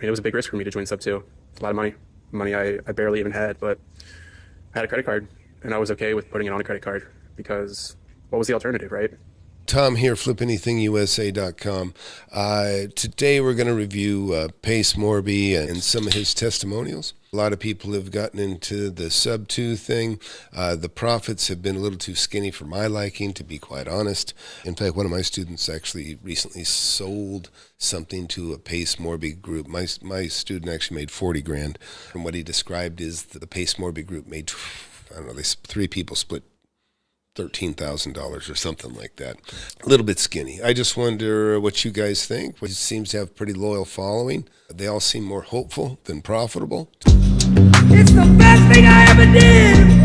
mean, it was a big risk for me to join Subto. It's a lot of money I barely even had, but I had a credit card, and I was okay with putting it on a credit card because what was the alternative, right? Tom here, FlipAnythingUSA.com. Today we're going to review Pace Morby and some of his testimonials. A lot of people have gotten into the Subto thing. The profits have been a little too skinny for my liking, to be quite honest. In fact, one of my students actually recently sold something to a Pace Morby group. My student actually made 40 grand. And what he described is that the Pace Morby group made, I don't know, three people split $13,000 or something like that. A little bit skinny. I just wonder what you guys think. It seems to have a pretty loyal following. They all seem more hopeful than profitable. It's the best thing I ever did!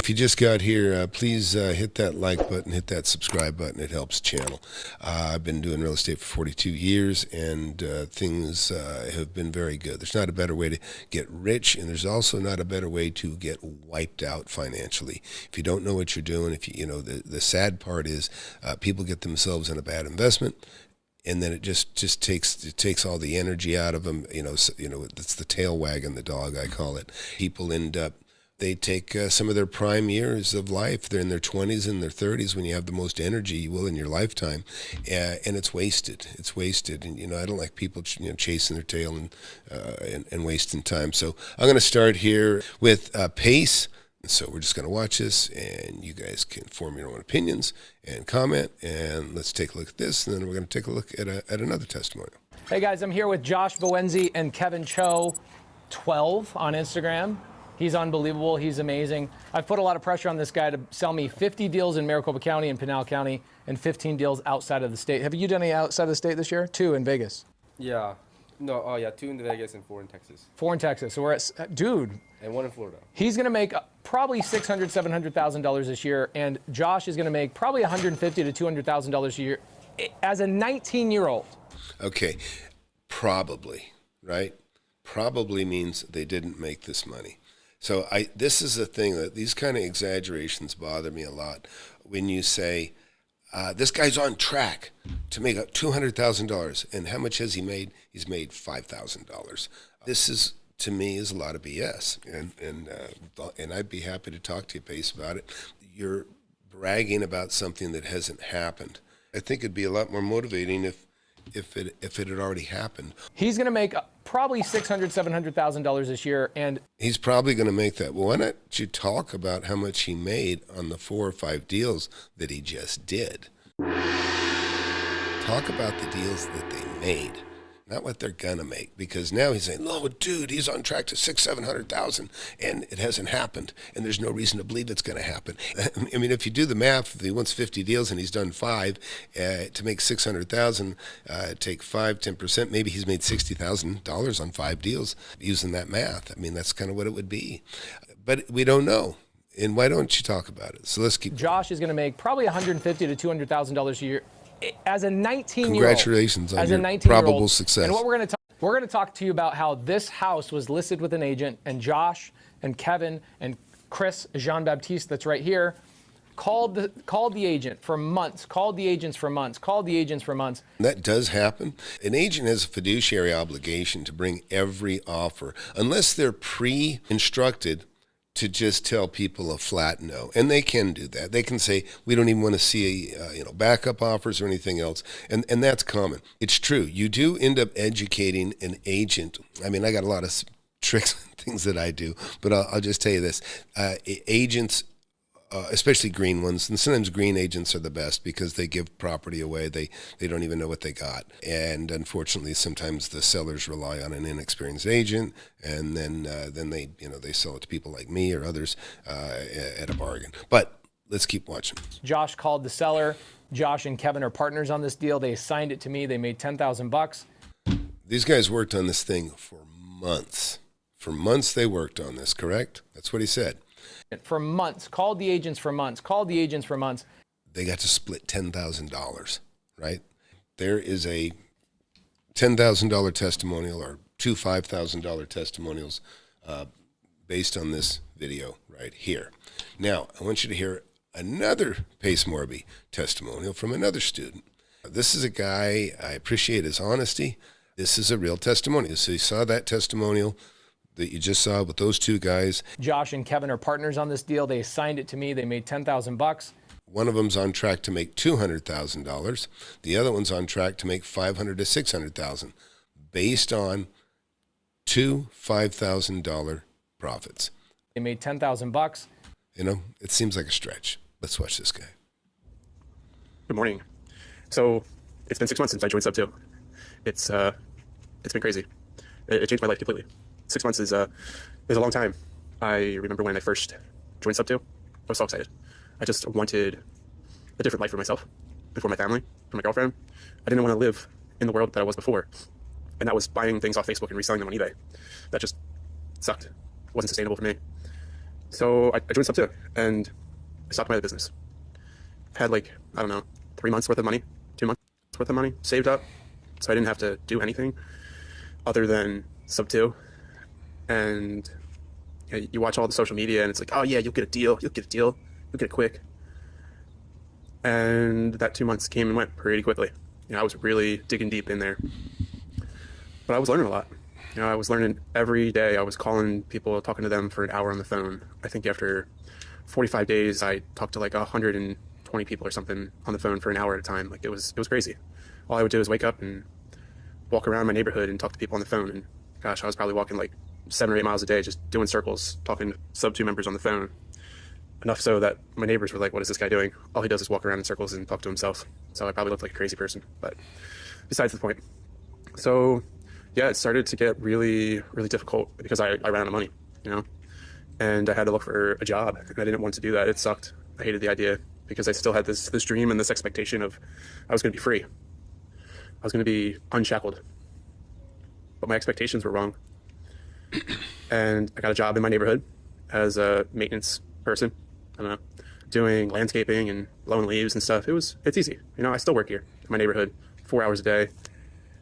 If you just got here, please hit that like button, hit that subscribe button. It helps the channel. I've been doing real estate for 42 years, and things have been very good. There's not a better way to get rich, and there's also not a better way to get wiped out financially. If you don't know what you're doing, the sad part is people get themselves in a bad investment, and then it just takes all the energy out of them. It's the tail wagging the dog, I call it. People end up, they take some of their prime years of life. They're in their 20s and their 30s when you have the most energy you will in your lifetime, and it's wasted. It's wasted, and I don't like people chasing their tail and wasting time. So I'm going to start here with Pace. So we're just going to watch this, and you guys can form your own opinions and comment, and let's take a look at this, and then we're going to take a look at another testimonial. Hey guys, I'm here with Josh Bowenzi and Kevin Cho, 12 on Instagram. He's unbelievable. He's amazing. I've put a lot of pressure on this guy to sell me 50 deals in Maricopa County and Pinal County and 15 deals outside of the state. Have you done any outside of the state this year? 2 in Vegas. Yeah. No, 2 in Vegas and 4 in Texas. 4 in Texas. So we're at, dude. And 1 in Florida. He's going to make probably $600,000, $700,000 this year, and Josh is going to make probably $150,000 to $200,000 a year as a 19-year-old. Okay, probably, right? Probably means they didn't make this money. So this is the thing, that these kind of exaggerations bother me a lot. When you say, this guy's on track to make $200,000, and how much has he made? He's made $5,000. This is, to me, is a lot of BS, and I'd be happy to talk to you, Pace, about it. You're bragging about something that hasn't happened. I think it'd be a lot more motivating if it had already happened. He's going to make probably $600,000, $700,000 this year, and he's probably going to make that. Well, why not you talk about how much he made on the 4 or 5 deals that he just did? Talk about the deals that they made, not what they're gonna make, because now he's saying, "Oh, dude, he's on track to $600,000-700,000, and it hasn't happened, and there's no reason to believe it's gonna happen." I mean, if you do the math, if he wants 50 deals and he's done 5 to make $600,000, take 5-10%, maybe he's made $60,000 on 5 deals using that math. I mean, that's kind of what it would be, but we don't know. And why don't you talk about it? So let's keep. Josh is going to make probably $150,000 to $200,000 a year as a 19-year-old. Congratulations on your probable success. And what we're going to talk to you about how this house was listed with an agent, and Josh and Kevin and Chris Jean-Baptiste, that's right here, called the agent for months, called the agents for months, called the agents for months. That does happen. An agent has a fiduciary obligation to bring every offer, unless they're pre-instructed to just tell people a flat no. And they can do that. They can say, we don't even want to see backup offers or anything else. And that's common. It's true. You do end up educating an agent. I mean, I got a lot of tricks and things that I do, but I'll just tell you this. Agents, especially green ones, and sometimes green agents are the best because they give property away. They don't even know what they got. And unfortunately, sometimes the sellers rely on an inexperienced agent, and then they sell it to people like me or others at a bargain. But let's keep watching. Josh called the seller. Josh and Kevin are partners on this deal. They assigned it to me. They made $10,000. These guys worked on this thing for months. For months they worked on this, correct? That's what he said. For months, called the agents for months, called the agents for months. They got to split $10,000, right? There is a $10,000 testimonial or 2 $5,000 testimonials based on this video right here. Now, I want you to hear another Pace Morby testimonial from another student. This is a guy, I appreciate his honesty. This is a real testimonial. So you saw that testimonial that you just saw with those two guys. Josh and Kevin are partners on this deal. They assigned it to me. They made $10,000. One of them's on track to make $200,000. The other one's on track to make $500,000 to $600,000 based on two $5,000 profits. They made $10,000. You know, it seems like a stretch. Let's watch this guy. Good morning. So it's been 6 months since I joined Subto. It's been crazy. It changed my life completely. 6 months is a long time. I remember when I first joined Subto, I was so excited. I just wanted a different life for myself, and for my family, for my girlfriend. I didn't want to live in the world that I was before, and that was buying things off Facebook and reselling them on eBay. That just sucked. It wasn't sustainable for me. So I joined Subto, and I stopped my business. Had like, I don't know, 3 months worth of money, 2 months worth of money saved up, so I didn't have to do anything other than Subto. And you watch all the social media, and it's like, oh yeah, you'll get a deal, you'll get it quick. And that 2 months came and went pretty quickly. I was really digging deep in there, but I was learning a lot. I was learning every day. I was calling people, talking to them for an hour on the phone. I think after 45 days, I talked to like 120 people or something on the phone for an hour at a time. Like it was crazy. All I would do is wake up and walk around my neighborhood and talk to people on the phone. And gosh, I was probably walking like 7 or 8 miles a day, just doing circles, talking to Subto members on the phone. Enough so that my neighbors were like, what is this guy doing? All he does is walk around in circles and talk to himself. So I probably looked like a crazy person, but besides the point. So yeah, it started to get really, really difficult because I ran out of money, and I had to look for a job, and I didn't want to do that. It sucked. I hated the idea because I still had this dream and this expectation of I was going to be free. I was going to be unshackled, but my expectations were wrong. And I got a job in my neighborhood as a maintenance person. I don't know, doing landscaping and blowing leaves and stuff. It's easy. I still work here in my neighborhood 4 hours a day.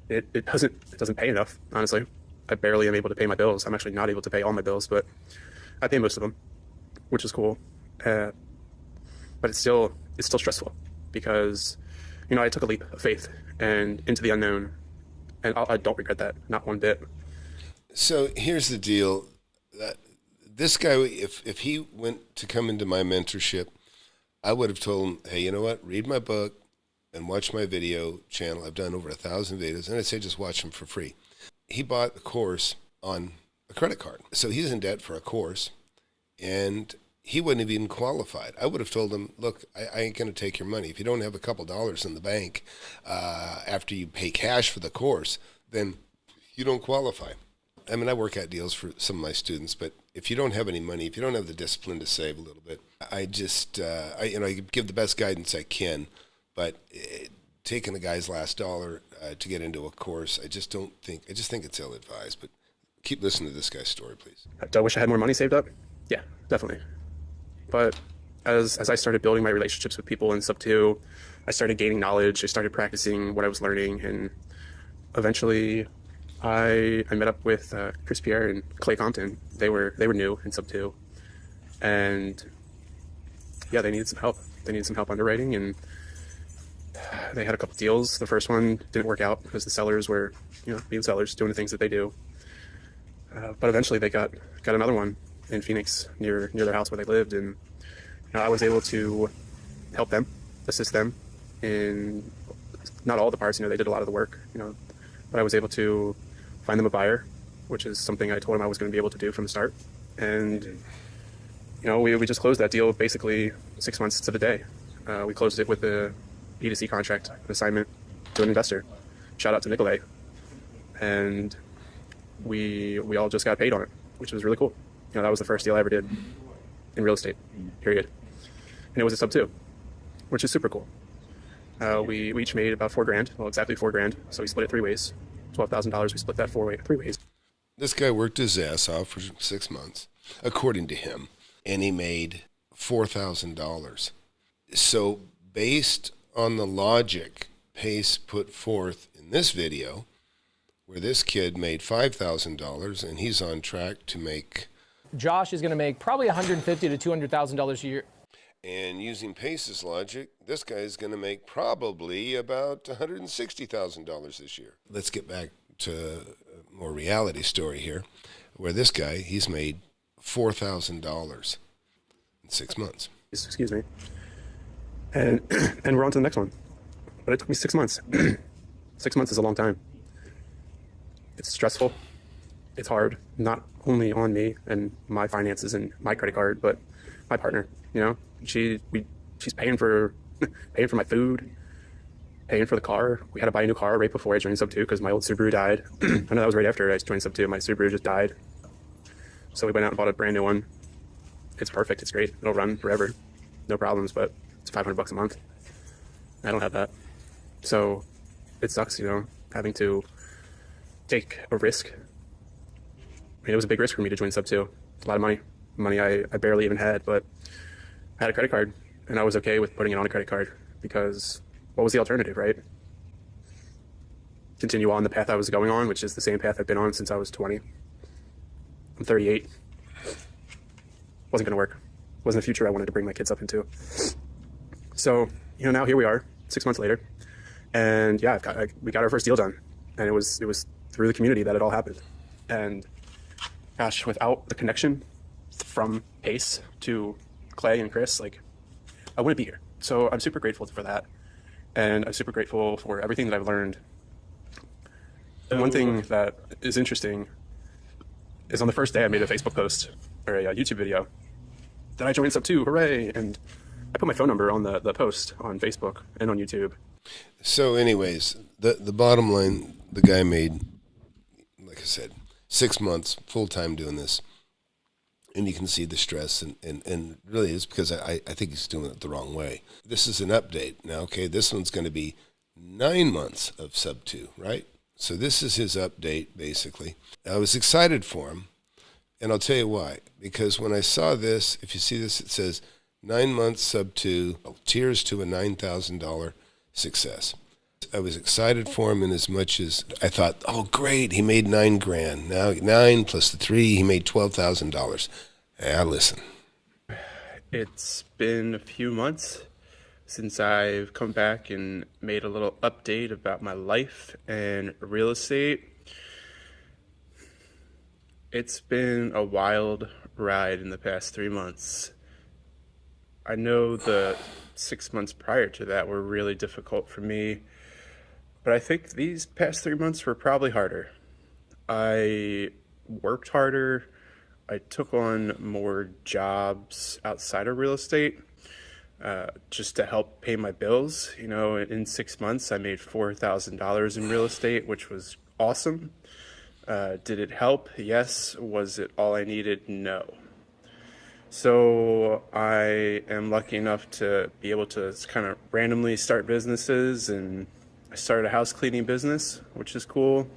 It doesn't pay enough, honestly. I barely am able to pay my bills. I'm actually not able to pay all my bills, but I pay most of them, which is cool. But it's still stressful because, I took a leap of faith and into the unknown, and I don't regret that, not one bit. So here's the deal. This guy, if he went to come into my mentorship, I would have told him, hey, you know what? Read my book and watch my video channel. I've done over 1,000 videos, and I'd say just watch them for free. He bought a course on a credit card. So he's in debt for a course, and he wouldn't have even qualified. I would have told him, look, I ain't going to take your money. If you don't have a couple dollars in the bank after you pay cash for the course, then you don't qualify. I mean, I work out deals for some of my students, but if you don't have any money, if you don't have the discipline to save a little bit, I just, I give the best guidance I can, but taking a guy's last dollar to get into a course, I just think it's ill-advised. But keep listening to this guy's story, please. Do I wish I had more money saved up? Yeah, definitely. But as I started building my relationships with people in Subto, I started gaining knowledge. I started practicing what I was learning, and eventually I met up with Chris Pierre and Clay Compton. They were new in Subto, and yeah, they needed some help. They needed some help underwriting, and they had a couple deals. The first one didn't work out because the sellers were, being sellers, doing the things that they do. But eventually they got another one in Phoenix near their house where they lived, and I was able to help them, assist them in not all the parts. They did a lot of the work, but I was able to find them a buyer, which is something I told them I was going to be able to do from the start. And we just closed that deal basically 6 months to the day. We closed it with a B2C contract, an assignment to an investor. Shout out to Nicolay. And we all just got paid on it, which was really cool. That was the first deal I ever did in real estate, period. And it was a Subto, which is super cool. We each made about $4,000, well, exactly $4,000. So we split it 3 ways. $12,000. We split that 3 ways. This guy worked his ass off for 6 months, according to him, and he made $4,000. So based on the logic Pace put forth in this video, where this kid made $5,000 and he's on track to make... Josh is going to make probably $150,000 to $200,000 a year. And using Pace's logic, this guy is going to make probably about $160,000 this year. Let's get back to a more reality story here, where this guy, he's made $4,000 in 6 months. Excuse me. And and we're on to the next one. But it took me 6 months. 6 months is a long time. It's stressful. It's hard, not only on me and my finances and my credit card, but my partner. You know, she's paying for my food, paying for the car. We had to buy a new car right before I joined Subto because my old Subaru died. I know that was right after I joined Subto. My Subaru just died, so we went out and bought a brand new one. It's perfect. It's great. It'll run forever, no problems. But it's $500 a month. I don't have that, so it sucks. You know, having to take a risk. I mean, it was a big risk for me to join Subto. A lot of money I barely even had, but I had a credit card, and I was okay with putting it on a credit card because what was the alternative, right? Continue on the path I was going on, which is the same path I've been on since I was 20. I'm 38. Wasn't going to work. Wasn't a future I wanted to bring my kids up into. So, you know, now here we are, 6 months later, and yeah, we got our first deal done, and it was through the community that it all happened. And gosh, without the connection from Pace to Clay and Chris, like, I wouldn't be here. So I'm super grateful for that, and I'm super grateful for everything that I've learned. And one thing that is interesting is on the first day I made a Facebook post or a YouTube video that I joined Subto, hooray! And I put my phone number on the post on Facebook and on YouTube. So anyways, the bottom line, the guy made, like I said, 6 months full-time doing this. And you can see the stress, and really it's because I think he's doing it the wrong way. This is an update. Now, okay, this one's going to be 9 months of Subto, right? So this is his update, basically. I was excited for him, and I'll tell you why. Because when I saw this, if you see this, it says 9 months Subto, tears to a $9,000 success. I was excited for him in as much as I thought, oh, great, he made $9,000. Now 9 plus the 3, he made $12,000. Yeah, listen. It's been a few months since I've come back and made a little update about my life and real estate. It's been a wild ride in the past 3 months. I know the 6 months prior to that were really difficult for me, but I think these past 3 months were probably harder. I worked harder. I took on more jobs outside of real estate just to help pay my bills. You know, in 6 months, I made $4,000 in real estate, which was awesome. Did it help? Yes. Was it all I needed? No. So I am lucky enough to be able to kind of randomly start businesses, and I started a house cleaning business, which is cool.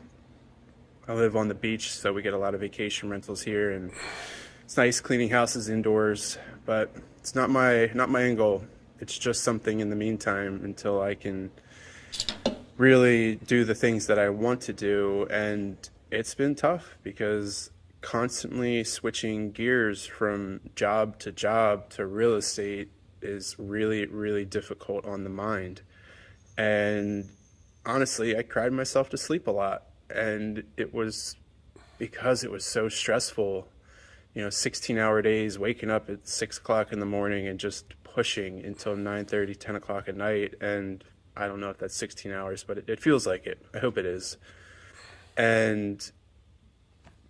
I live on the beach, so we get a lot of vacation rentals here, and it's nice cleaning houses indoors, but it's not my end goal. It's just something in the meantime until I can really do the things that I want to do. And it's been tough because constantly switching gears from job to real estate is really, really difficult on the mind. And honestly, I cried myself to sleep a lot. And it was because it was so stressful, you know, 16-hour days, waking up at 6 o'clock in the morning and just pushing until 9:30, 10 o'clock at night. And I don't know if that's 16 hours, but it feels like it. I hope it is. And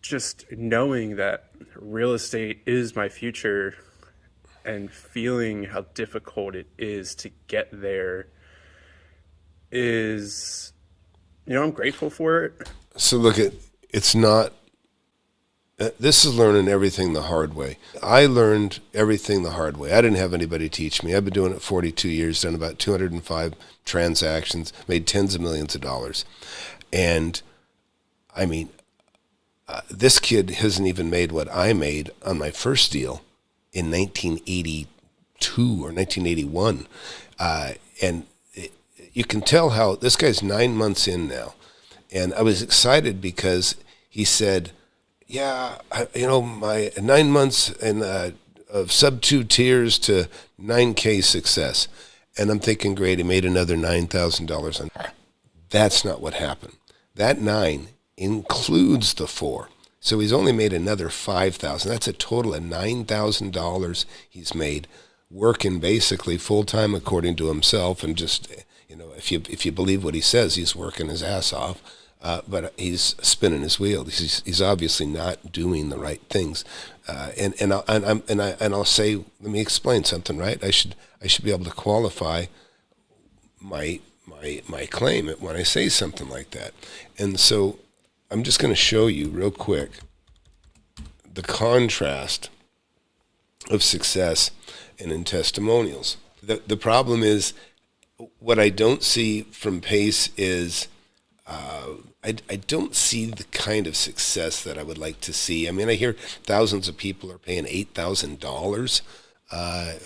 just knowing that real estate is my future and feeling how difficult it is to get there is, you know, I'm grateful for it. So look, it's not, this is learning everything the hard way. I learned everything the hard way. I didn't have anybody teach me. I've been doing it 42 years, done about 205 transactions, made tens of millions of dollars. And I mean, this kid hasn't even made what I made on my first deal in 1982 or 1981. And you can tell how this guy's 9 months in now. And I was excited because he said, yeah, you know, my 9 months in, of Subto tears to 9K success. And I'm thinking, great, he made another $9,000 on. That's not what happened. That 9 includes the 4. So he's only made another $5,000. That's a total of $9,000 he's made, working basically full time according to himself, and just, you know, if you believe what he says, he's working his ass off. But he's spinning his wheel. He's obviously not doing the right things. And I'll say, let me explain something, right? I should be able to qualify my claim when I say something like that. And so I'm just going to show you real quick the contrast of success and in testimonials. The problem is, what I don't see from Pace is I don't see the kind of success that I would like to see. I mean, I hear thousands of people are paying $8,000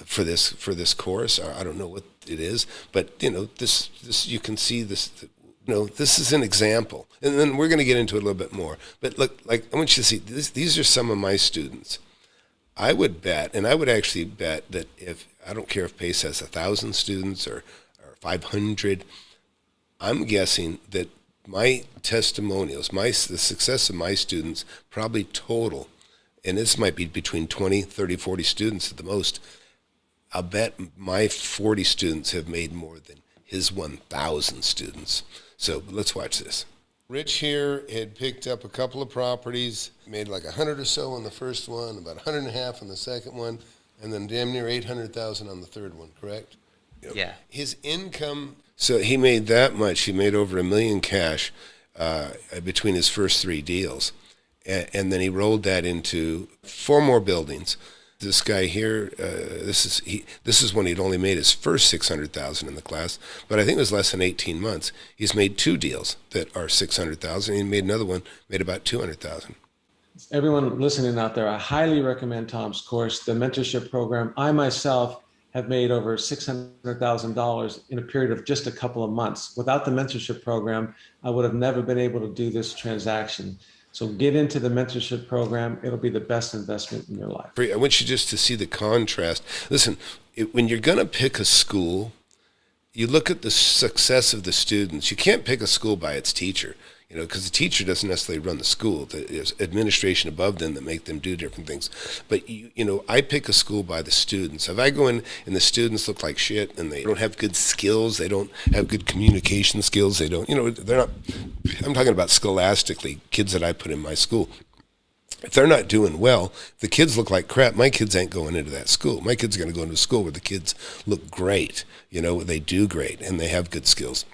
for this course. I don't know what it is, but you know, this you can see this. You know, this is an example, and then we're going to get into it a little bit more. But look, like, I want you to see this. These are some of my students. I would bet, and I would actually bet that if, I don't care if Pace has 1,000 students or 500, I'm guessing that my testimonials, the success of my students, probably total, and this might be between 20, 30, 40 students at the most, I'll bet my 40 students have made more than his 1,000 students. So let's watch this. Rich here had picked up a couple of properties, made like 100 or so on the first one, about 150 on the second one, and then damn near 800,000 on the third one, correct? Yeah. His income, so he made that much. He made over $1 million cash between his first 3 deals. And then he rolled that into 4 more buildings. This guy here, this is when he'd only made his first $600,000 in the class, but I think it was less than 18 months. He's made 2 deals that are $600,000. He made another one, made about $200,000. Everyone listening out there, I highly recommend Tom's course, the mentorship program. I myself have made over $600,000 in a period of just a couple of months. Without the mentorship program, I would have never been able to do this transaction. So get into the mentorship program. It'll be the best investment in your life. I want you just to see the contrast. Listen, when you're going to pick a school, you look at the success of the students. You can't pick a school by its teacher, you know, because the teacher doesn't necessarily run the school. There's administration above them that make them do different things. But, you know, I pick a school by the students. If I go in and the students look like shit and they don't have good skills, they don't have good communication skills, they don't, you know, they're not, I'm talking about scholastically, kids that I put in my school. If they're not doing well, the kids look like crap, my kids ain't going into that school. My kids are going to go into a school where the kids look great, you know, they do great and they have good skills.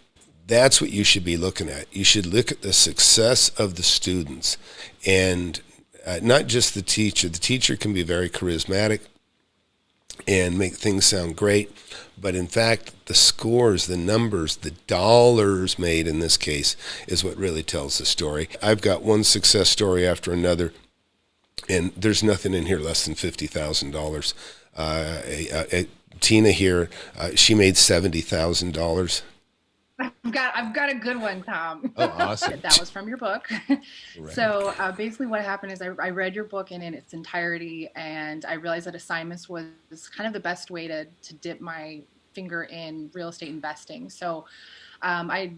That's what you should be looking at. You should look at the success of the students and not just the teacher. The teacher can be very charismatic and make things sound great, but in fact, the scores, the numbers, the dollars made in this case is what really tells the story. I've got one success story after another, and there's nothing in here less than $50,000. Tina here, she made $70,000. I've got a good one, Tom. Oh, awesome. That was from your book. Right. So basically what happened is I read your book in its entirety, and I realized that assignments was kind of the best way to dip my finger in real estate investing. So I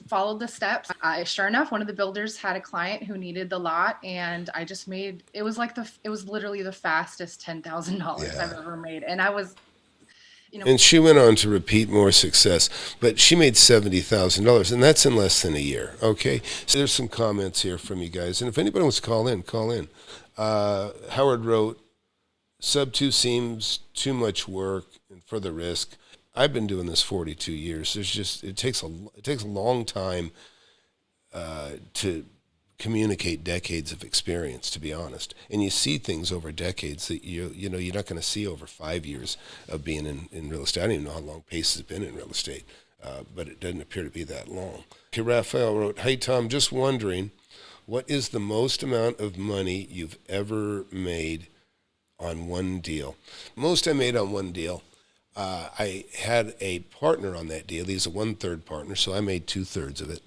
followed the steps. Sure enough, one of the builders had a client who needed the lot, and I just made, it was literally the fastest $10,000 I've ever made. And I was, you know, and she went on to repeat more success, but she made $70,000, and that's in less than a year. Okay, so there's some comments here from you guys, and if anybody wants to call in, call in. Howard wrote, Subto seems too much work and for the risk. I've been doing this 42 years. It takes a long time to communicate decades of experience, to be honest. And you see things over decades that you know you're not going to see over 5 years of being in real estate. I don't even know how long Pace has been in real estate, but it doesn't appear to be that long. Okay, Raphael wrote, "Hey Tom, just wondering, what is the most amount of money you've ever made on one deal?" Most I made on one deal. I had a partner on that deal. He's a 1/3 partner, so I made 2/3 of it.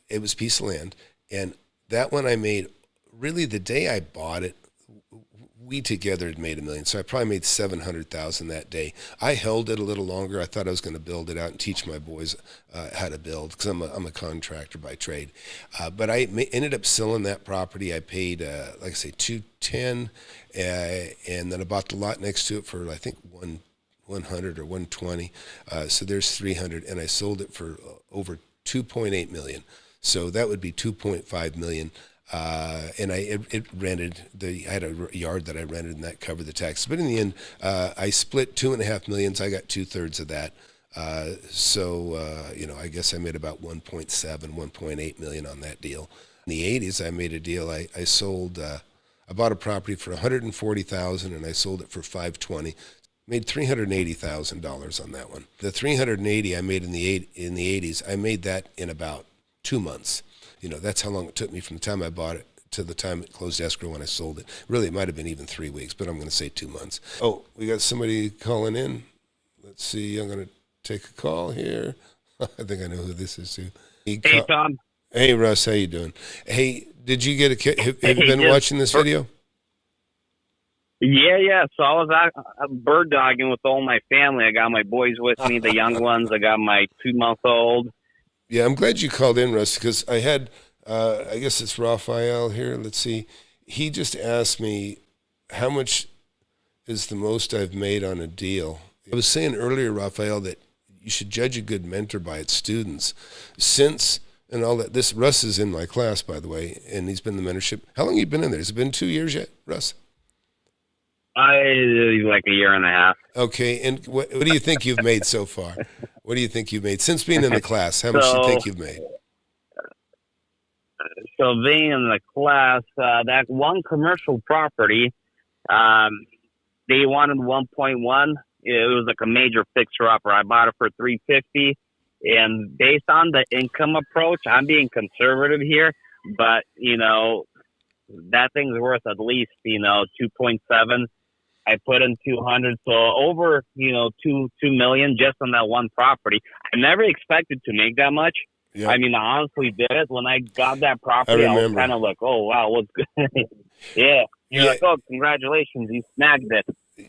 It was a piece of land, and that one I made really the day I bought it. we together had made $1 million. So I probably made $700,000 that day. I held it a little longer. I thought I was going to build it out and teach my boys how to build, because I'm a contractor by trade. But I ended up selling that property. I paid, like I say, $210, and then I bought the lot next to it for, I think, 100 or 120. So there's 300, and I sold it for over $2.8 million. So that would be $2.5 million. And I had a yard that I rented, and that covered the taxes. But in the end, I split $2.5 million. I got 2/3 of that. I guess I made about 1.7, 1.8 million on that deal. In the 80s, I made a deal. I sold, I bought a property for $140,000, and I sold it for $520. Made $380,000 on that one. The $380 I made in the 80s, I made that in about 2 months. That's how long it took me from the time I bought it to the time it closed escrow when I sold it. Really, it might have been even 3 weeks, but I'm going to say 2 months. Oh, we got somebody calling in. Let's see. I'm going to take a call here. I think I know who this is too. Hey, Tom. Hey, Russ. How you doing? Hey, did you get have you been watching this video? Yeah. So I was out bird dogging with all my family. I got my boys with me, the young ones. I got my 2-month-old. Yeah, I'm glad you called in, Russ, because I had, I guess it's Raphael here. Let's see. He just asked me how much is the most I've made on a deal. I was saying earlier, Raphael, that you should judge a good mentor by its students. And all that. This Russ is in my class, by the way, and he's been in the mentorship. How long have you been in there? Has it been 2 years yet, Russ? Like a year and a half. Okay, and what do you think you've made so far? What do you think you've made since being in the class? How much do you think you've made? So being in the class, that one commercial property, they wanted 1.1. It was like a major fixer-upper. I bought it for $350, and based on the income approach, I'm being conservative here, but that thing's worth at least 2.7. I put in 200, so over, $2 million just on that one property. I never expected to make that much. Yep. I mean, I honestly did it. When I got that property, I was kind of like, oh, wow, what's good? Yeah. You're like, oh, congratulations, you snagged it.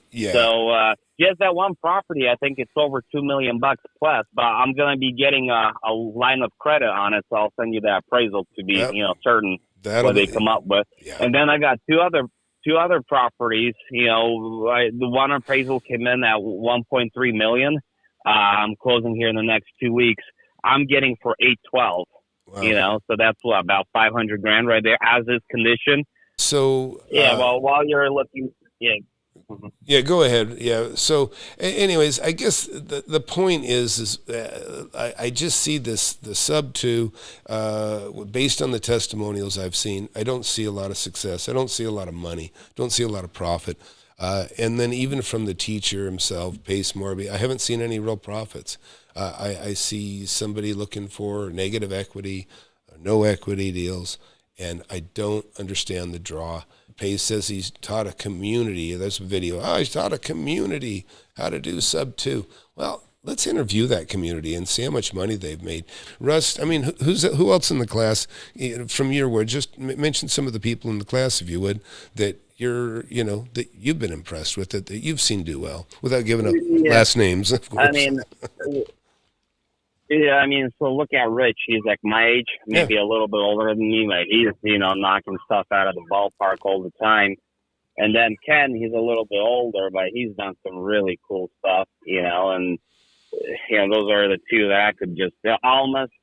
Yeah. So just that one property, I think it's over $2 million plus, but I'm going to be getting a line of credit on it, so I'll send you the appraisal to be, certain what they come up with. Yeah. And then I got two other properties. The one appraisal came in at $1.3 million. I'm closing here in the next 2 weeks. I'm getting for $812. Wow. So that's about $500,000 right there as is condition. So well, while you're looking, Mm-hmm. Yeah, go ahead. Yeah. So, anyways, I guess the point is I just see the Subto, based on the testimonials I've seen. I don't see a lot of success. I don't see a lot of money. Don't see a lot of profit. And then even from the teacher himself, Pace Morby, I haven't seen any real profits. I see somebody looking for negative equity, no equity deals, and I don't understand the draw. Pace says he's taught a community. There's a video. He's taught a community how to do Subto. Well, let's interview that community and see how much money they've made. Russ, I mean, who else in the class, from your word, just mention some of the people in the class, if you would, that that you've been impressed with, that you've seen do well, without giving up last names, of course. So look at Rich. He's like my age, maybe a little bit older than me. Like he's, knocking stuff out of the ballpark all the time. And then Ken, he's a little bit older, but he's done some really cool stuff, and those are the two that I could just. Almost,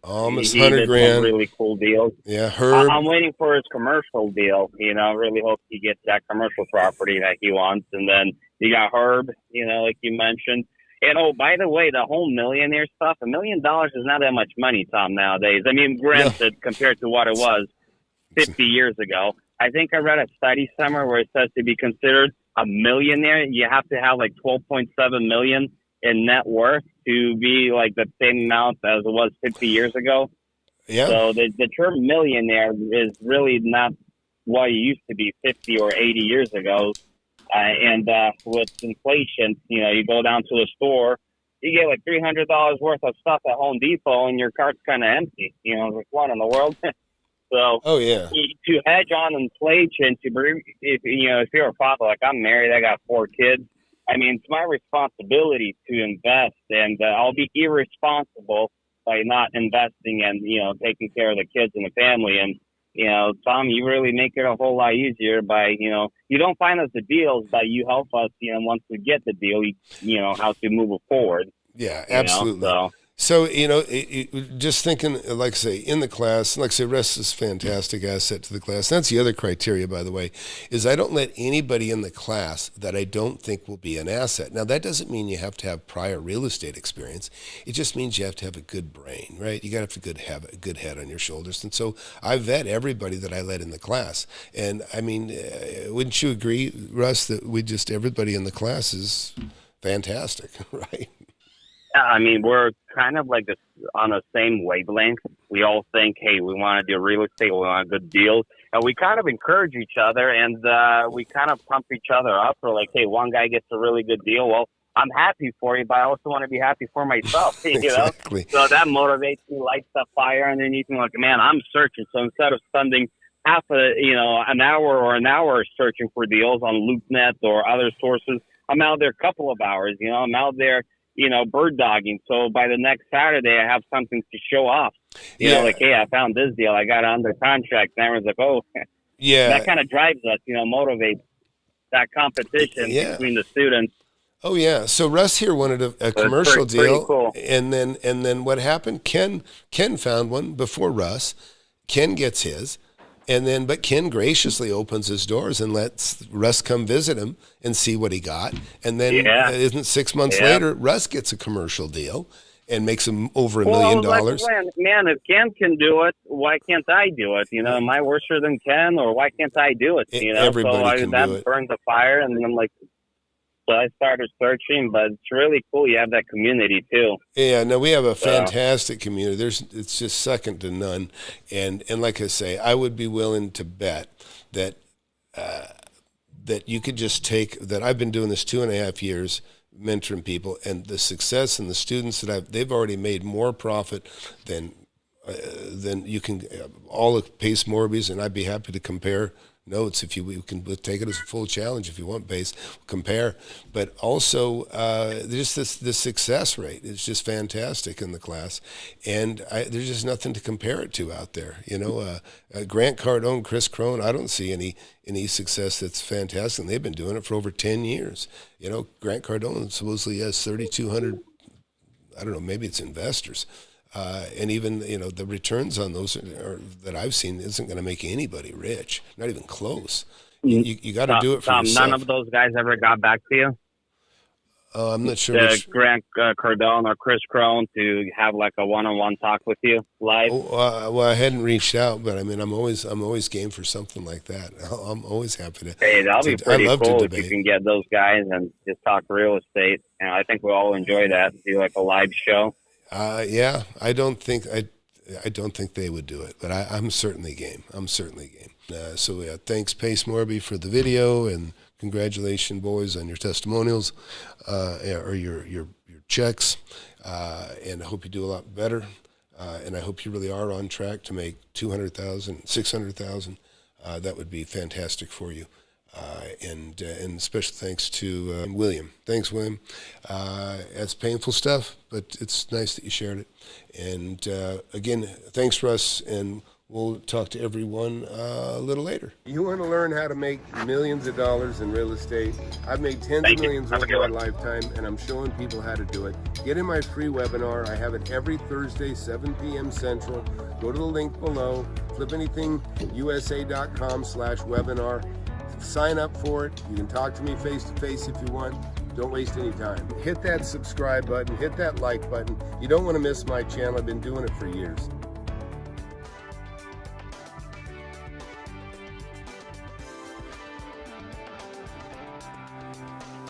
almost he $100,000. Really cool deals. Yeah, Herb. I'm waiting for his commercial deal. Really hope he gets that commercial property that he wants. And then you got Herb, like you mentioned. And, by the way, the whole millionaire stuff, $1 million is not that much money, Tom, nowadays. I mean, granted, compared to what it was 50 years ago. I think I read a study somewhere where it says to be considered a millionaire, you have to have like $12.7 million in net worth to be like the same amount as it was 50 years ago. Yeah. So the term millionaire is really not what it used to be 50 or 80 years ago. And with inflation, you go down to the store, you get like $300 worth of stuff at Home Depot, and your cart's kind of empty. Like, what in the world? So Oh yeah. to hedge on inflation, if you're a father, like I'm married, I got 4 kids. I mean, it's my responsibility to invest, and I'll be irresponsible by not investing and, taking care of the kids and the family. And, Tom, you really make it a whole lot easier by, you don't find us the deals, but you help us, once we get the deal, how to move it forward. Yeah, absolutely. So, just thinking, like I say, in the class, like I say, Russ is a fantastic asset to the class. That's the other criteria, by the way, is I don't let anybody in the class that I don't think will be an asset. Now, that doesn't mean you have to have prior real estate experience. It just means you have to have a good brain, right? You got to have a good head on your shoulders. And so I vet everybody that I let in the class. And, I mean, wouldn't you agree, Russ, that everybody in the class is fantastic, right? I mean, we're kind of like on the same wavelength. We all think, hey, we want to do real estate, we want a good deal. And we kind of encourage each other, and we kind of pump each other up. We're like, hey, one guy gets a really good deal. Well, I'm happy for you, but I also want to be happy for myself, Exactly. So that motivates me, lights the fire underneath me. Like, man, I'm searching. So instead of spending an hour searching for deals on LoopNet or other sources, I'm out there a couple of hours. I'm out there, bird dogging. So by the next Saturday, I have something to show off. Like, hey, I found this deal. I got it under contract. And everyone's like, oh, yeah. That kind of drives us, motivates that competition between the students. Oh yeah. So Russ here wanted a commercial deal, pretty cool. and then what happened? Ken found one before Russ. Ken gets his. But Ken graciously opens his doors and lets Russ come visit him and see what he got. And then, isn't 6 months later, Russ gets a commercial deal and makes him over $1 million. Man, if Ken can do it, why can't I do it? Am I worse than Ken, or why can't I do it? Everybody can do it. That burned the fire, and I'm like, so I started searching, but it's really cool. You have that community too. Yeah, no, we have a fantastic community. It's just second to none. And like I say, I would be willing to bet that you could just take that. I've been doing this 2.5 years, mentoring people, and the success and the students that they've already made more profit than you can. All the Pace Morbys, and I'd be happy to compare notes we can take it as a full challenge if you want, Pace, compare. But also just the success rate is just fantastic in the class, and there's just nothing to compare it to out there. Grant Cardone, Chris Crone, I don't see any success that's fantastic, and they've been doing it for over 10 years. Grant Cardone supposedly has 3,200, I don't know, maybe it's investors. And even, the returns on those that I've seen isn't going to make anybody rich, not even close. You got to do it for yourself. None of those guys ever got back to you? I'm not sure. Grant Cardone or Chris Crone to have like a one-on-one talk with you live? Well, I hadn't reached out, but I mean, I'm always game for something like that. I'm always happy to. Hey, that'll be pretty cool if you can get those guys and just talk real estate. And I think we'll all enjoy that. Do like a live show. Yeah, I don't think they would do it, but I'm certainly game. So thanks, Pace Morby, for the video, and congratulations, boys, on your testimonials, or your checks, and I hope you do a lot better, and I hope you really are on track to make $200,000, $600,000. That would be fantastic for you. And special thanks to William. Thanks, William. It's painful stuff, but it's nice that you shared it. And again, thanks, Russ, and we'll talk to everyone a little later. You want to learn how to make millions of dollars in real estate? I've made tens of millions over my lifetime, and I'm showing people how to do it. Get in my free webinar. I have it every Thursday, 7 p.m. Central. Go to the link below, FlipAnythingUSA.com/webinar. Sign up for it. You can talk to me face-to-face if you want. Don't waste any time. Hit that subscribe button. Hit that like button. You don't want to miss my channel. I've been doing it for years.